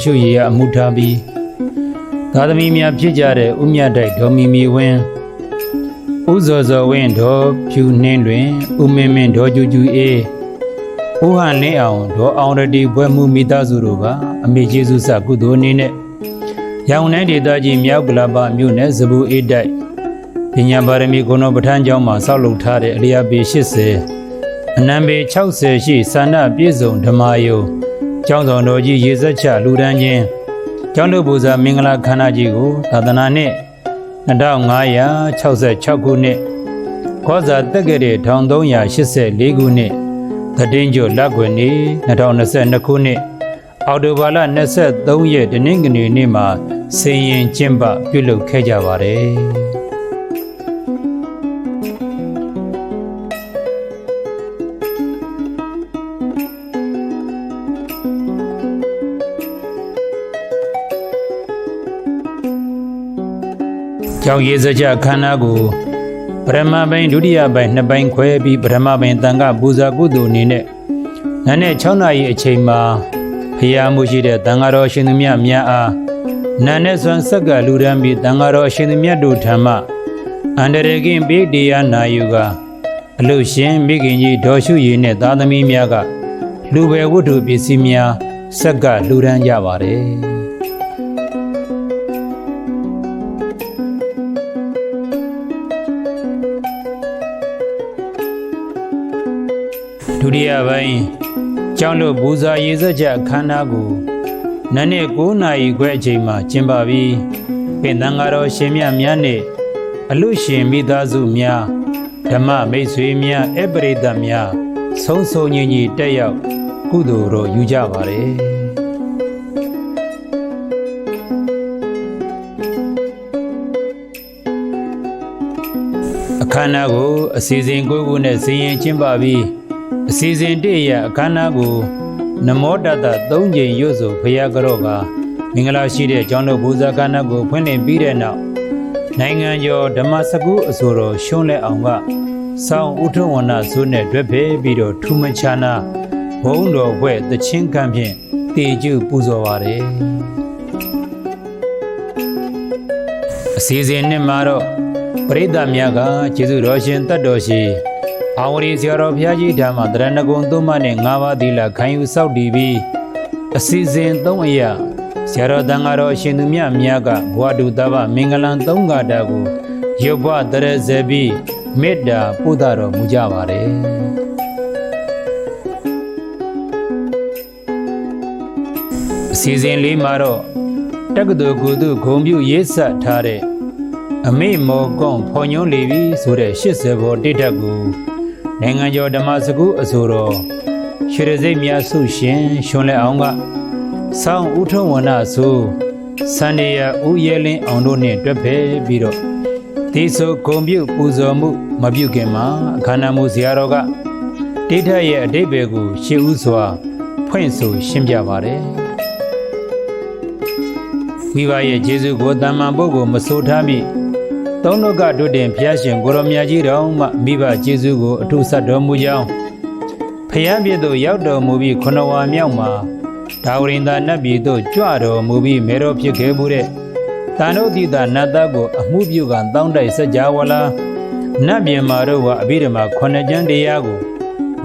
ရှုရည်အမှုထားပြီးသာသမီများဖြစ်ကြတဲ့ဥမြတ်တိုက်ဒေါ်မီမီဝင်းဥဇော်ဇော်ဝင်းဒေါ်ဖြူနှင်းတွင်ဥမင်းမင်းဒေါ်ကျူကျူအေးဥဟန်လင်းအောင်ဒေါ်အောင်ရတီဘွဲမှုမိသားစုတို့ကအမေကျေးဇူးစကုသိုလ်အနေနဲ့ရောင်နိုင်ဒေသကြီးမြောက်ကလာပမြို့နယ်ဇဘူအေးတိုက်ပညာပါရမီဂုဏပဋ္ဌာန်းကျောင်းမှာဆောက်လုပ်ထားတဲ့အလျာပေ80အနံပေ60ရှိသာဏပြည့်စုံဓမ္မယုံကျောင်းဆောင်တော်ကြီးရေစက်ချလူတန်းချင်းကျောင်းတော်ပူဇာမင်္ဂလာခန္ဓာကြီးကိုသာသနာနှစ်2566ခုနှစ်ခောဇာတက္ကရာ1384ခုနှစ်သတင်းကျော်လက်ွယ်နေ့2022ခုနှစ်အောက်တိုဘာလ23ရက်တနင်္ဂနွေနေ့မှာဆင်ရင်ကျင်းပပြုလုပ်ခဲ့ကြပါတယ်ကျောင်းရေးစကြခန္ဓာကိုပရမပိုင်းဒုတိယပိုင်း2ပိုင်းခွဲပြီးပထမပိုင်းတန်ခပူဇာကုသိုလ်အနေနဲ့နန်းနဲ့6နာရီအချိန်မှာဖျားမှုရှိတဲ့တန်ဃာတော်ရှင်သူမြတ်များအားနန်းနဲ့ဆွမ်းဆက်ကလူရန်ပြီးတန်ဃာတော်ရှင်သူမြတ်တို့ထံမှအန္တရာယ်ကင်းပေးတရားနာယူကအလုရှင်မိခင်ကြီးဒေါ်ရှုရည်နဲ့သားသမီးများကလူပဲဝတ္ထုပစ္စည်းများဆက်ကလူရန်ကြပါတယ်ဒုတိယပိုင်းကျောင်းတော်ပူဇာရေစက်ကြအခမ်းအနားကိုနန်းနဲ့9နာရီခွဲအချိန်မှာကျင်းပပြီးပင်သံဃာတော်ရှင်မြတ်များနဲ့အလူရှင်မိသားစုများဓမ္မမိတ်ဆွေများအပရိသတ်များဆုံးစုံညီညီတက်ရောက်ကုသိုလ်တော်ယူကြပါတယ်အခမ်းအနားကိုအစီအစဉ်ကိုနဲ့ဇင်ရင်ကျင်းပပြီးအစီအစဉ်တည်းရအခမ်းအနားကိုနမောတတ3ကြိမ်ရွတ်ဆိုဘုရားကြောကမင်္ဂလာရှိတဲ့ကျောင်းတော်ပူဇာကဏ္ဍကိုဖွင့်လှစ်ပြီးတဲ့နောက်နိုင်ငံကျော်ဓမ္မစကုအဆိုတော်ရှုံးလက်အောင်ကစောင်းဥထုဝဏဇုနဲ့တွဲဖက်ပြီးတော့ထူးမခြားနာဘုံတော်ဘွဲ့တချင်းကံဖြင့်တေကျုပူဇော်ပါတယ်အစီအစဉ်နှစ်မှာတော့ပရိသတ်များကကျေးဇူးတော်ရှင်တတ်တော်ရှိအာဝရီဆရာတော်ဘုရားကြီးဓမ္မတရဏဂုံသုံးပါးနဲ့5ပါးသီလခံယူဆောက်တည်ပြီးအစီအစဉ်3အရာဆရာတော်တန်ဃာတော်ရှင်သူမြတ်များကဘဝတုတဗ္ဗမင်္ဂလံ3ဂါထာကိုရုပ်ဘဝတရဇေပြီးမေတ္တာပို့သတော်မူကြပါတယ်အစီအစဉ်လေးမှာတော့တက္ကသိုလ်ကိုသူဂုံပြုရေးဆက်ထားတဲ့အမေမောကွန်ဖော်ညွှန်းလေပြီဆိုတဲ့80ဘောတိတက်ကိုနိုင်ငံကျော်ဓမ္မစကုအဆိုတော်ရွှေရစိတ်မြတ်ဆုရှင်ရွှွန်လက်အောင်ကဆောင်းဥထုံဝဏဆိုစန္ဒီယာဦးရဲလင်းအောင်တို့နဲ့တွဲဖက်ပြီးတော့ဒီဆိုဂုံပြုပူဇော်မှုမပြုခင်မှာအခမ်းအနားမှုဇာတော်ကတိထရဲ့အဓိပ္ပာယ်ကိုရှေ့ဦးစွာဖွင့်ဆိုရှင်းပြပါတယ်မိဘရဲ့ကျေးဇူးကိုတမန်ပုဂ္ဂိုလ်မဆိုထားမိသုံးလောကဒုတင်ဘုရားရှင်ကိုရောမြတ်ကြီးတော်မှမိဘကျေးဇူးကိုအထူးဆက်တော်မူကြောင်းဖျားပြည့်သို့ရောက်တော်မူပြီးခုနဝါမြောက်မှာဒါဝရိန္ဒနတ်ပြည်သို့ကြွတော်မူပြီးမေတော်ဖြစ်ခဲ့မှုတဲ့တန်တို့တိတာနတ်သားကိုအမှုပြုကတောင်းတိုက်စကြဝဠာနတ်ပြည်မှာတော့အဘိဓမ္မာ9ကျမ်းတရားကို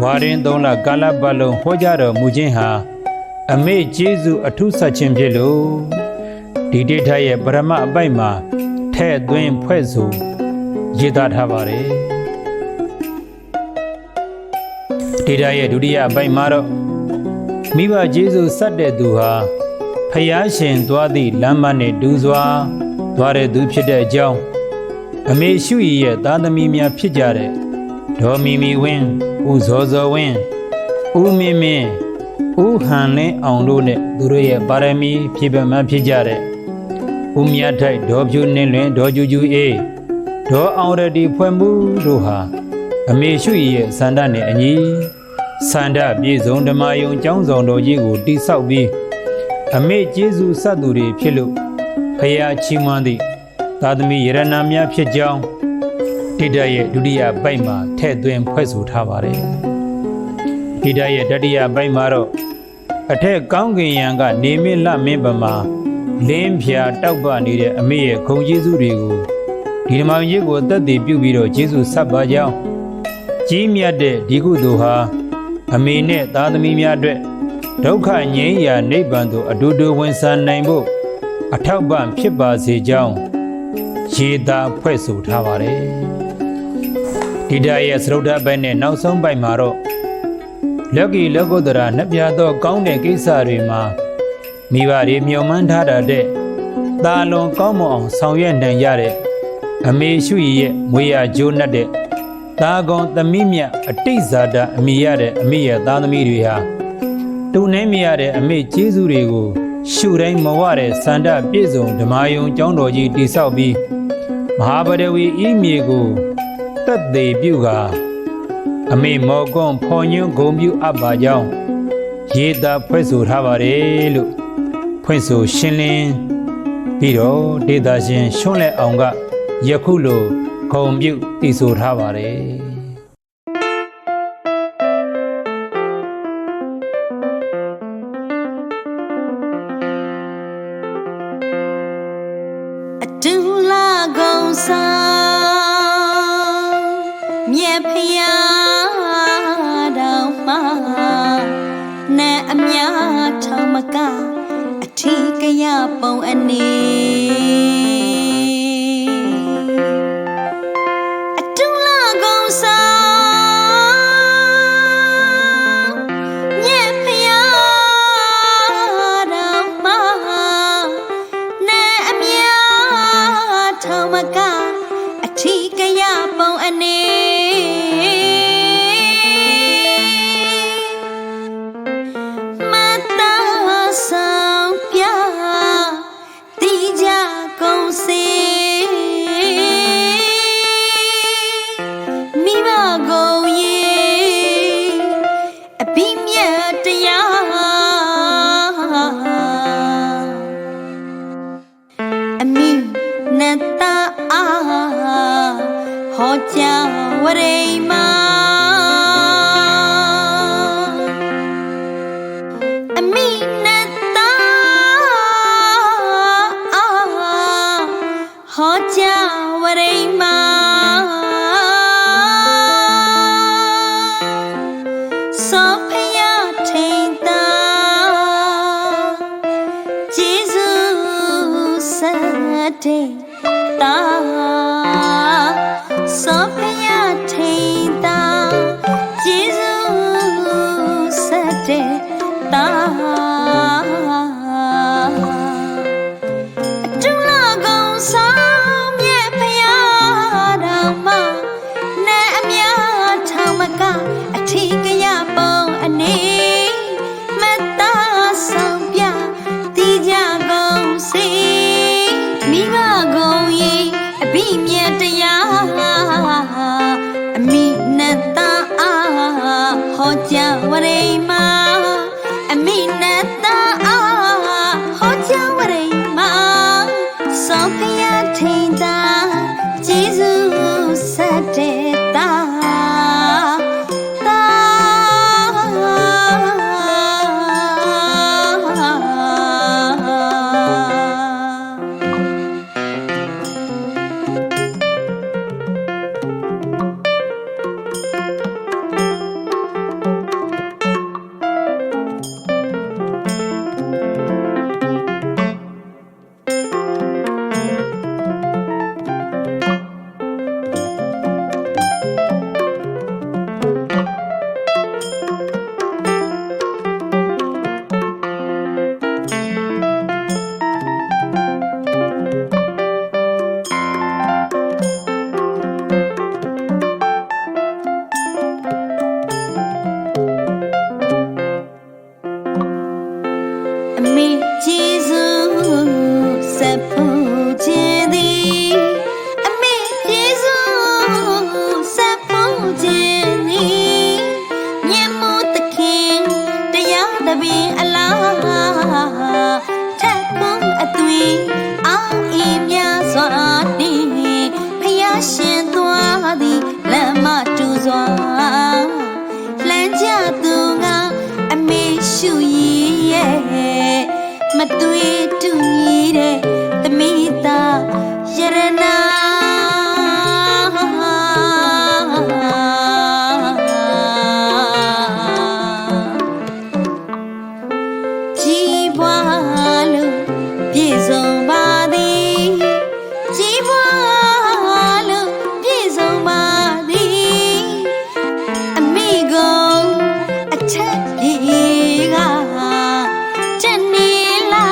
ဝါရင်3လကာလပတ်လုံးဟောကြားတော်မူခြင်းဟာအမေကျေးဇူးအထူးဆက်ခြင်းဖြစ်လို့ဒီတိထရဲ့ပရမအပိုက်မှာထဲ့သွင်းဖွဲ့ဆိုရေးသားထားပါတယ်ဒေတာရဲ့ဒုတိယအပိုင်းမှာတော့မိဘကျေးဇူးဆက်တဲ့သူဟာဖယားရှင်သွားသည့်လမ်းမနဲ့တူစွာသွားတဲ့သူဖြစ်တဲ့အကြောင်းအမေရှုရည်ရဲ့သားသမီးများဖြစ်ကြတဲ့ဒေါ်မီမီဝင်းဦးဇော်ဇော်ဝင်းဦးမင်းမင်းဦးဟန်လင်းအောင်တို့နဲ့သူတို့ရဲ့ပါရမီဖြည့်ပမှဖြစ်ကြတဲ့ဦးမြတ်ထိုက်ဒေါ်ဖြူနှင်းလွင်ဒေါ်ကျူကျူအေးဒေါ်အောင်ရတီဖွဲ့မှုတို့ဟာအမေရှုရည်ရဲ့စန္ဒနဲ့အညီစန္ဒပြည်စုံဓမ္မယုံကျောင်းဆောင်တော်ကြီးကိုတိဆောက်ပြီးအမေကျေးဇူးဆက်သူတွေဖြစ်လို့ဖယားချီးမွမ်းသည့်သာသမီရတနာများဖြစ်ကြောင်းတိတရဲ့ဒုတိယပိုက်မှာထည့်သွင်းဖွဲ့ဆိုထားပါတယ်တိတရဲ့တတိယပိုက်မှာတော့ အထက်ကောင်းကင်ယံကနေမင်းလမင်းပမာလင်းဖြာတောက်ပနေတဲ့အမေရဲ့ဂုဏ်ကျေးဇူးတွေကိုဒီဓမ္မကြီးကိုအသက်တည်ပြုပြီးတော့ကျေးဇူးဆက်ပါကြောင်းကြီးမြတ်တဲ့ဒီကုသိုလ်ဟာအမေနဲ့သားသမီးများအတွက်ဒုက္ခငြိမ်းရာနိဗ္ဗာန်သို့အတူတူဝင်ဆန်နိုင်ဖို့အထောက်ပံ့ဖြစ်ပါစေကြောင်းရေသာဖွဲ့ဆိုထားပါတယ်ဒီတရားရဲ့သရုပ်ဓာတ်ပိုင်းနဲ့နောက်ဆုံးပိုင်းမှာတော့လောကီလောကုတ္တရာနှပြသောကောင်းတဲ့ကိစ္စတွေမှာမိဘတွေမျှော်မှန်းထားတဲ့သာလွန်ကောင်းမွန်အောင်ဆောင်ရွက်နိုင်ရတဲ့အမေရှုရရဲ့မွေရကြိုးနှက်တဲ့သာကောင်သမီးမြအတိတ်ဇာတာအမိရတဲ့အမိရဲ့သားသမီးတွေဟာတူနှင်းမရတဲ့အမေကျေးဇူးတွေကိုရှုတိုင်းမဝတဲ့စန္ဒပြည့်စုံဓမ္မယုံကျောင်းတော်ကြီးတိဆောက်ပြီးမဟာပဒဝီဤမြေကိုတက်သေးပြုကာအမေမောကွန်ဖော်ညွန်းဂုံပြုအပ်ပါကြောင်းရေသာဖွဲ့ဆိုထားပါတယ်လို့ဖွင့်ဆိုရှင်းလင်းပြီးတော့ဒေသရှင်ရှွန်းလက်အောင်ကယခုလိုဂုံပြုတည်ဆိုထားပါတယ်အတူလာကုံဆောင်မြက်ဖျားတော်မှာနဲ့အများထောင်မကအထီးကရပုံအနေအတူလာကုံဆောင်မြက်ဖျားတော်မှာနဲ့အများထောင်မကအထီးကရပုံအနေဝရိမာအမိနတာဟောကြဝရိမာသောဖယထိန်တာကျေးဇူးစတဲ့တာသောဖယထိန်တာကျေးဇူးစတဲ့တာအတူလာကုံဆောင်မြဲဖယတော်မှာနဲ့အများထောင်မကအထီးကရပုံအနေမတဆောင်ပြတိကြကုန်စီမိဘကုန်ရင်အဘိမြတ်တရား သွေးတူညီတဲ့သမီးသားရတနာကြီးပွားလို့ပြည့်စုံပါသည်ကြီးပွားလို့ပြည့်စုံပါသည်အမိကုန်အထက်ကြီးကတနေလာ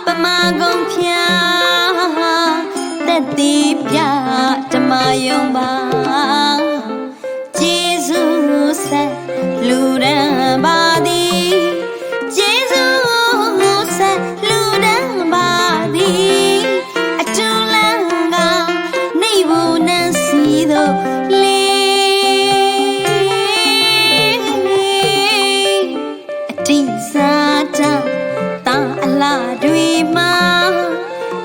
ပမာကုန်ဖျားတက်တီးပြဓမ္မယုံပါကျေးဇူးဆက်လူရန်ပါသည်ကျေးဇူးဆက်လူရန်ပါသည်အတူလန်းကနေဘူးနန်းစီတို့အတိစားတာတာအလားတွေမှာ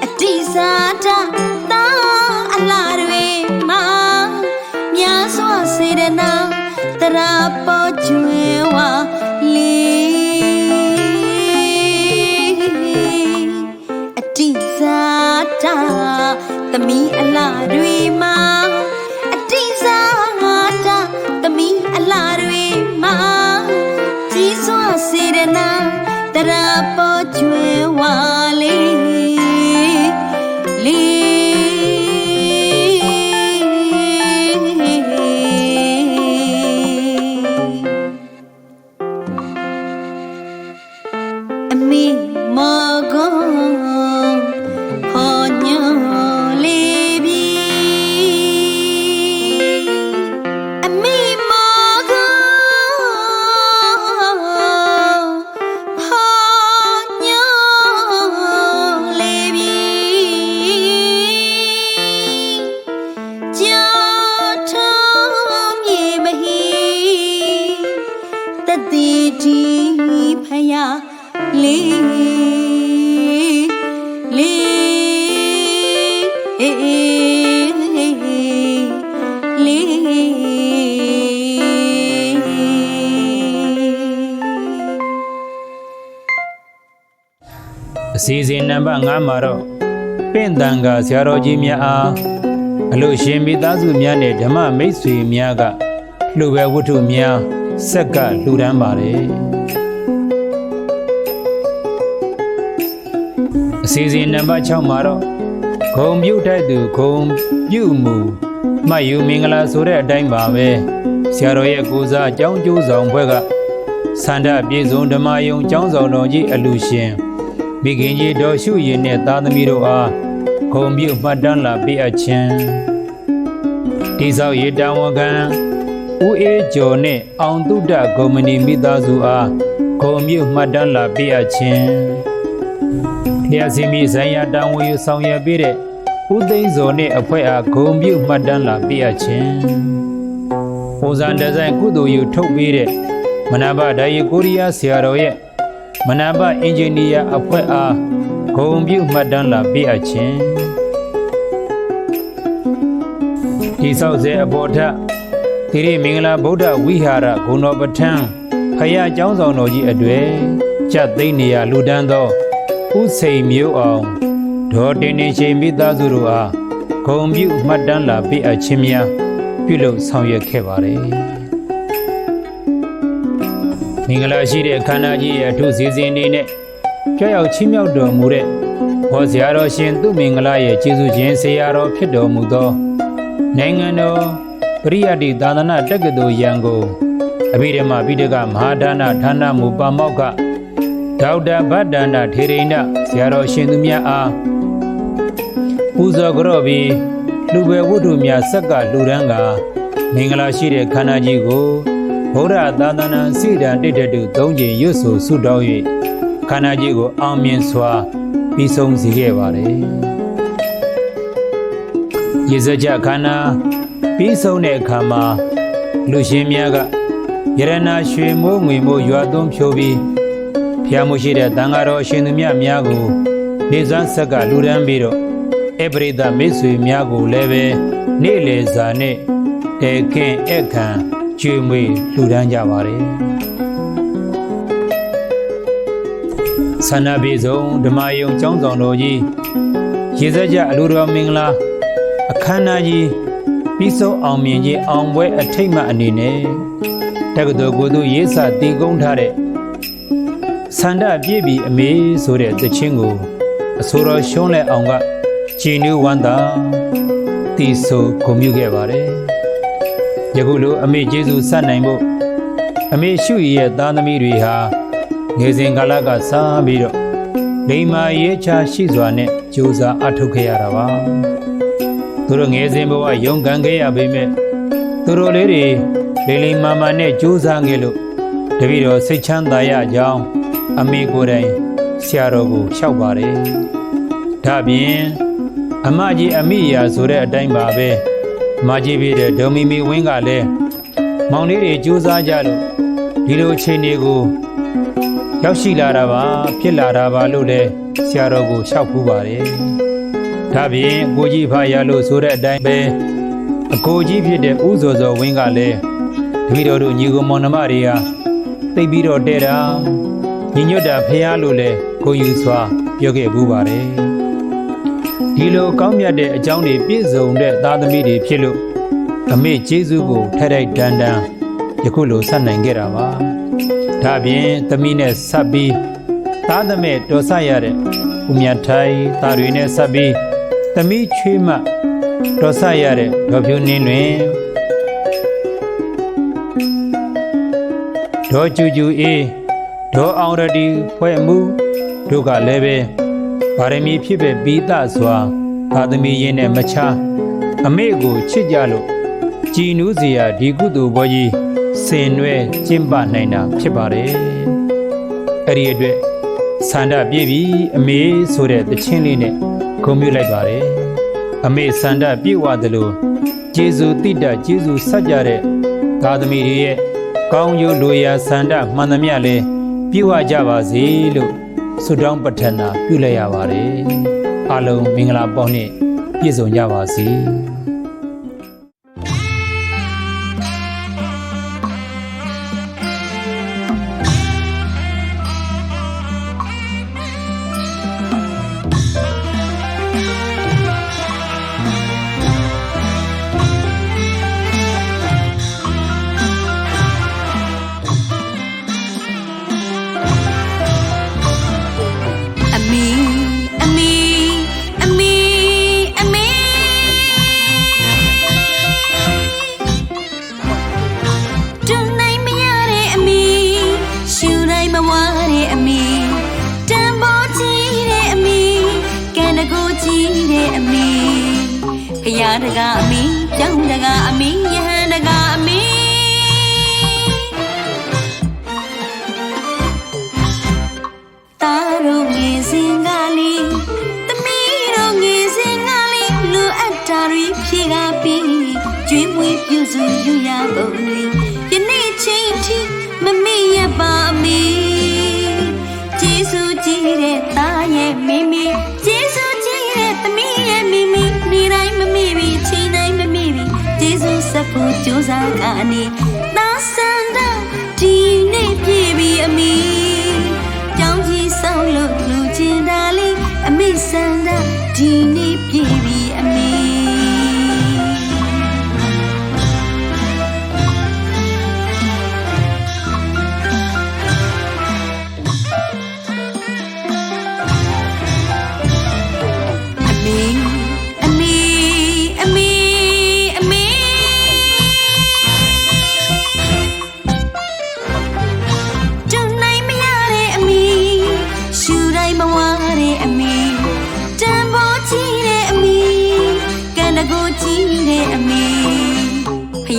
အတိစားတာတာအလားတွေမှာများစွာစေတနာတရာပေါ်ကျွေဝါလေအတိစားတာသမီးအလားတွေမှာအတိစားတာသမီးအလားတွေမှာကြီးစွာစေတနာတရာပေါ်ကျွေဝါလေလေအမိမောကုန်ဟောညွန်လေးပြီအမိမောကုန်ဟောညွန်လေးပြီကြောက်ထုံးမြေမဟီတတိတီဖယားလေးလေးလေးအစီအစဉ်နံပါတ်5မှာတော့ပင့်တန်ကဆရာတော်ကြီးများအားအလို့ရှင်မိသားစုများနဲ့ဓမ္မမိတ်ဆွေများကလှူပဲဝတ္ထုများဆက်ကလှူဒန်းပါတယ်အစီအစဉ်နံပါတ်6မှာတော့ဂုံပြုတ်ထိုက်သူဂုံပြုတ်မူမှတ်ယူမင်္ဂလာဆိုတဲ့အတိုင်းပါပဲဆရာတော်ရဲ့ကိုစားအကြောင်းကျိုးဆောင်ဘွဲကစန္ဒပြေဆုံးဓမ္မယုံကျောင်းဆောင်တော်ကြီးအလူရှင်မိခင်ကြီးတော်ရှုရင်နဲ့သားသမီးတို့အားဂုံပြုတ်မှတ်တမ်းလာပေးအပ်ခြင်းတိဆောက်ရတာဝန်ခံဦးအေးကျော်နဲ့အောင်တုဒ္ဒဂုံမဏီမိသားစုအားဂုံပြုတ်မှတ်တမ်းလာပေးအပ်ခြင်းလျှက်စီမီဆိုင်ရာတာဝန်ယူဆောင်ရွက်ပေးတဲ့ဦးသိန်းစော်နဲ့အဖွဲ့အားဂုံပြုတ်မှတ်တမ်းလာပေးအပ်ခြင်းပုံစံဒီဇိုင်းကုသိုလ်ယူထုတ်ပေးတဲ့မနာဘဒါရီကိုရီးယားဆရာတော်ရဲ့မနာဘအင်ဂျင်နီယာအဖွဲ့အားဂုံပြုတ်မှတ်တမ်းလာပေးအပ်ခြင်းဒီဆောက်စေအပေါ်ထသီရိမင်္ဂလာဗုဒ္ဓဝိဟာရဂုဏတော်ပဋ္ဌာန်းဖယားကျောင်းဆောင်တော်ကြီးအတွေ့ကျတ်သိန်းနေရလူဒန်းသောဥစိန်မျိုးအောင်ဒေါ်တင်နေရှင်မိသားစုတို့အားဂုံပြုမှတ်တမ်းလာပေးအပ်ခြင်းများပြုလုပ်ဆောင်ရွက်ခဲ့ပါတယ်မင်္ဂလာရှိတဲ့ခန္ဓာကြီးရဲ့အထူးစီစဉ်နေနဲ့ကြောက်ရောက်ချီးမြှောက်တော်မူတဲ့ဘောဆရာတော်ရှင်သူမင်္ဂလာရဲ့ကျေးဇူးရှင်ဆရာတော်ဖြစ်တော်မူသောနိုင်ငံတော်ပရိယတ္တိသာသနာတက္ကသိုလ်ရန်ကုန်အဘိဓမ္မာပိဋကမဟာဒါနဌာနမူပါမောက္ခဒေါက်တာဗတ္တန္တထေရိန္ဒဆရာတော်ရှင်သူများအားပူဇော်ကြော့ပြီးလူပဲဝတ္ထုများဆက်ကလှူဒန်းကမင်္ဂလာရှိတဲ့ခန္ဓာကြီးကိုဗုဒ္ဓသာသနာစိတံတိတ္တတု၃ကြိမ်ရွတ်ဆိုဆုတောင်း၍ခန္ဓာကြီးကိုအောင်မြင်စွာပြီးဆုံးစေခဲ့ပါတယ်ရေစကြခန္ဓာပြီးဆုံးတဲ့အခါမှာလူရှင်များကယရနာရွှေမိုးငွေမိုးရွာသွန်းဖြိုးပြီးဖျားမှုရှိတဲ့တန်ဃာတော်အရှင်သူများကိုနေစွမ်းဆက်ကလူဒန်းပြီးတော့အပရိသမိတ်ဆွေများကိုလည်းပဲနေ့လေစာနဲ့တေခင်အခန့်ကျွေးမွေးလူဒန်းကြပါတယ်ဆ ဆန္ဒပြေဆုံးဓမ္မယုံကျောင်းဆောင်တော်ကြီးရေစက်ကြအလိုတော်မင်္ဂလာအခမ်းအနားကြီးပြီးဆုံးအောင်မြင်ခြင်းအောင်ပွဲအထိတ်မှအနေနဲ့တက္ကသိုလ်ကိုသူရေးစာတည်ကုန်းထားတဲ့ဆန္ဒပြည့်ပြီးအမေဆိုတဲ့သချင်းကိုအဆိုတော်ရှုံးလက်အောင်ကကြည်နူးဝမ်းသာတီးဆိုဂုဏ်ပြုခဲ့ပါတယ်ယခုလိုအမေကျေးဇူးဆက်နိုင်ဖို့အမေရှုရဲ့သားသမီးတွေဟာငယ်စဉ်ကာလကစားပြီးတော့လိမ္မာရေးချရှိစွာနဲ့ကြိုးစားအထောက်ခဲ့ရတာပါသူတို့ငယ်စဉ်ဘဝရုန်းကန်ခဲ့ရပေမဲ့သူတို့လေးတွေလိမ္မာမာနဲ့ကြိုးစားခဲ့လို့တပည့်တော်စိတ်ချမ်းသာရကြောင်းအမေကိုယ်တိုင်ဆရာတော်ကိုလျှောက်ပါတယ်ဒါပြင်အမကြီးအမိယာဆိုတဲ့အတိုင်းပါပဲမကြီးပြတဲ့ဒေါ်မီမီဝင်းကလည်းမောင်လေးတွေကြိုးစားကြလို့ဒီလိုအခြေအနေကိုရောက်ရှိလာတာပါဖြစ်လာတာပါလို့လည်းဆရာတော်ကိုလျှောက်ဖူးပါတယ်ဒါပြင်ကိုကြီးဖာရလို့ဆိုတဲ့အတိုင်းပဲအကိုကြီးဖြစ်တဲ့ဦးစောစောဝင်းကလည်းတပည့်တော်တို့ညီကိုမောင်နှမတွေဟာသိပြီးတော့တဲ့တာညီညွတ်တာဖះလို့လည်းကိုယူစွာပြောခဲ့ဘူးပါတယ်ဒီလိုကောင်းမြတ်တဲ့အကြောင်းတွေပြည့်စုံတဲ့သားသမီးတွေဖြစ်လို့အမေကျေးဇူးကိုထိုက်ထိုက်တန်တန်ယခုလိုဆက်နိုင်ခဲ့တာပါဒါပြင်သမီးနဲ့ဆက်ပြီးသားသမက်တော်ဆက်ရတဲ့ဦးမြတ်ထိုင်သားတွေနဲ့ဆက်ပြီးသမီးချွေးမတော်ဆက်ရတဲ့ဒေါ်ဖြူနှင်းတွင်ဒေါ်ကျူကျူအေးဒေါ်အောင်ရတီဖွဲ့မှုတို့ကလည်းပဲဗာရမီဖြစ်ပဲပြီးသားစွာသာသမီရင်းနဲ့မချအမေကိုချစ်ကြလို့ကြည်နူးစရာဒီကုသိုလ်ဘောကြီးဆင်နွဲကျင့်ပနိုင်တာဖြစ်ပါတယ်အဲ့ဒီအတွက်ဆန္ဒပြည့်ပြီးအမေဆိုတဲ့သချင်းလေးနဲ့ဂုဏ်ပြုလိုက်ပါတယ်အမေဆန္ဒပြည့်ဝတယ်လို့ကျေးဇူးတိတ္တကျေးဇူးဆက်ကြတဲ့သာသမီတွေရဲ့ကောင်းကျိုးလိုရာဆန္ဒမှန်သမျှလည်းပြည့်ဝကြပါစေလို့ဆုတောင်းပတ္ထနာပြုလိုက်ရပါတယ်အားလုံးမင်္ဂလာပေါင်းနဲ့ပြည့်စုံကြပါစေရတကအမီကျောင်းတကအမီယဟန်တကအမီတာတို့ငယ်စဉ်ကလေးသမီးတို့ငယ်စဉ်ကလေးလူအပ်တာတွေဖြေကားပြီးကျွေးမွေးပြုစုယူရပုံတွေယနေ့ချင်းထိမမေ့ရပါအမီကျေးဇူးကြီးတဲ့သားရဲ့မိမိကျေးဇူးကြီးတဲ့သမီးရဲ့မိမိနေတိုင်းမမေ့ပြီချိန်တိုင်းမမေ့ပြီကျေးဇူးဆက်ဖို့ကြိုးစားကနေသာစန္ဒဒီနေ့ပြည့်ပြီအမီကြောင်းကြီးဆောင်လို့လူချင်တာလေးအမေစန္ဒဒီနေ့ပြည့်ပြီအမီ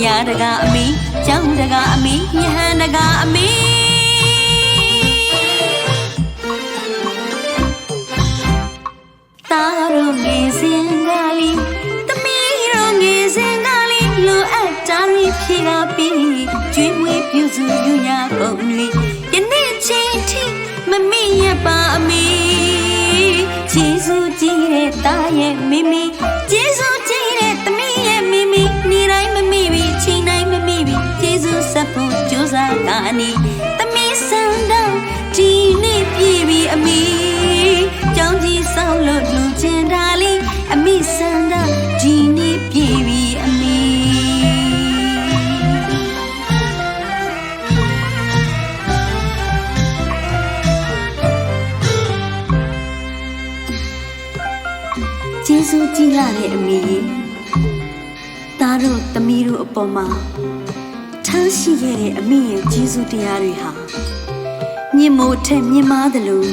ရတကအမီကျောင်းတကအမီယဟန်တကအမီတာတို့ငယ်စဉ်ကလေးသမီးတို့ငယ်စဉ်ကလေးလိုအပ်တာတွေဖြေကားပြီးကျွေးမွေးပြုစုယူရပုံတွေယနေ့ချိန်ထိမမေ့ရပါအမီကျေးဇူးကြီးတဲ့သားရဲ့မိမိကျေးဇူးကြီးတဲ့သမီးရဲ့မိမိနေတိုင်းမမေ့ပြီချိန်တိုင်းမမေ့ပြီကျေးဇူးဆက်ဖို့ကြိုးစားကနေသမီးစံတော့ဒီနေ့ပြည့်ပြီအမီ လို့လူကျင်တာလေးအမိစန္ဒဒီနေ့ပြေပြီအမိကျေးဇူးကြီးလာတဲ့အမိသားတို့သမီးတို့အပေါ်မှာထားရှိခဲ့တဲ့အမိရဲ့ကျေးဇူးတရားတွေဟာမြင့်မို့ထက်မြင့်မားသလို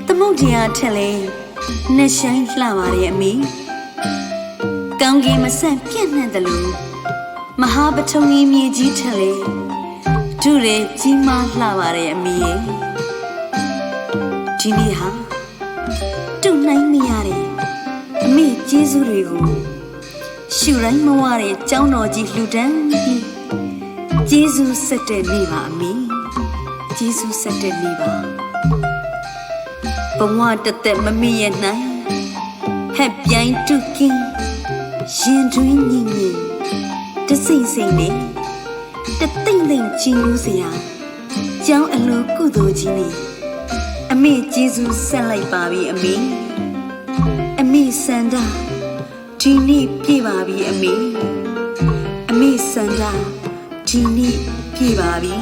သမုဒ္ဒရာထက်လည်းနှဆိုင်လှပါတယ်အမိကောင်းကင်မဆန့်ပြည့်နှံ့သလိုမဟာပထုံကြီးမြေကြီးထက်လည်းဒုရဲကြီးမားလှပါတယ်အမိရဲ့ဒီနေ့ဟာတုတ်နိုင်မရတဲ့အမိကျေးဇူးတွေကိုရှုတိုင်းမဝတဲ့ကျောင်းတော်ကြီးလှူဒန်းပြီးကျေးဇူးဆက်တဲ့နေ့ပါအမိကျေးဇူးဆက်တဲ့နေ့ပါဘဝတသက်မမိရဲ့နိုင်ဟက်ပြိုင်တုကင်းရင်တွင်းညီညီတစိမ့်စိမ့်နဲ့တသိမ့်သိမ့်ချင်းလို့စရာကျောင်းအလိုကုသိုလ်ကြီးနဲ့အမိကျေးဇူးဆက်လိုက်ပါပြီအမိစန္ဒဒီနေ့ပြေပါပြီအမိစန္ဒဒီနေ့ပြေပါပြီ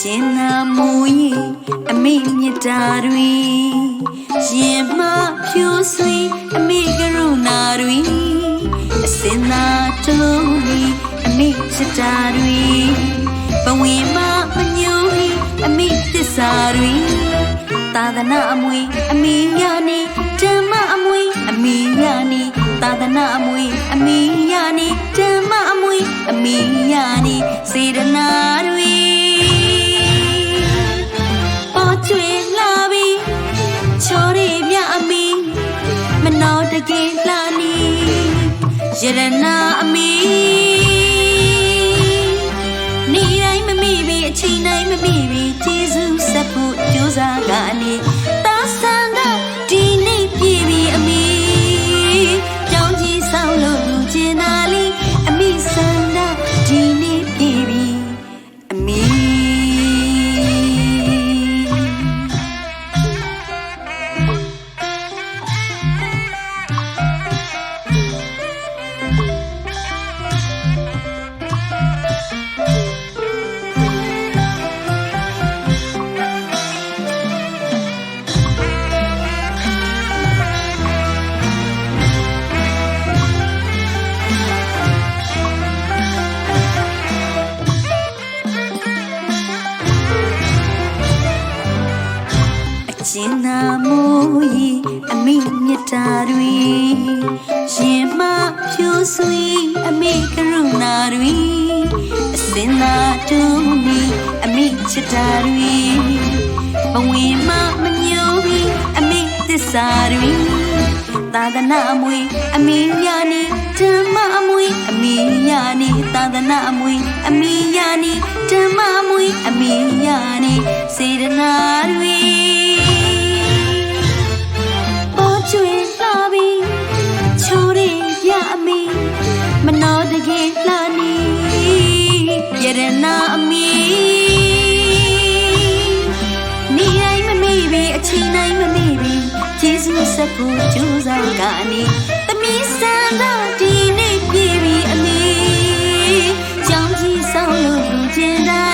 ရှင်နာမူရင်အမိမြတ်တာတွေရင်မဖြူဆွေးအမိကရုဏာတွေအစင်သာတုံးပြီးအမိချစ်တာတွေဘဝင်မမညိုးပြီးအမိသစ္စာတွေသာသနာအမွေအမိရနေဓမ္မအမွေအမိရနေသာသနာအမွေအမိရနေဓမ္မအမွေအမိရနေစေတနာတွေကျွေလာပြီချောရီမြအမီမနောတကယ်လာနီရတနာအမီနေတိုင်းမမိပြီအချိန်တိုင်းမမိပြီကျေးဇူးဆက်ဖို့ကြိုးစားကနေသာသနာဒီနေ့ပြေပြီအမီကြောင်းကြီးဆောင်လို့လူကျင်သာလေးအမီစန္ဒဒီနေ့ပြေပြီအမီရှင်နာမိုးကြီးအမိမြတ်တာတွေရှင်မဖြူဆွေးအမိကရုဏာတွေအစင်သာတုံးပြီးအမိချစ်တာတွေဘဝင်မမညိုးပြီးအမိသစ္စာတွေသာသနာအမွေအမိရနေဓမ္မအမွေအမိရနေသာသနာအမွေအမိရနေဓမ္မအမွေအမိရနေစေတနာတွေကျွေလာပြီချိုရီပြအမီမနောတကယ်လာနီရတနာအမီနေတိုင်းမမိပြီအချိန်တိုင်းမမိပြီကျေးဇူးဆက်ဖို့ကြိုးစားကနေသမီးစံသာဒီနေ့ပြေပြီအမီကြောင်းကြီးဆောင်လို့လူကျင်တာ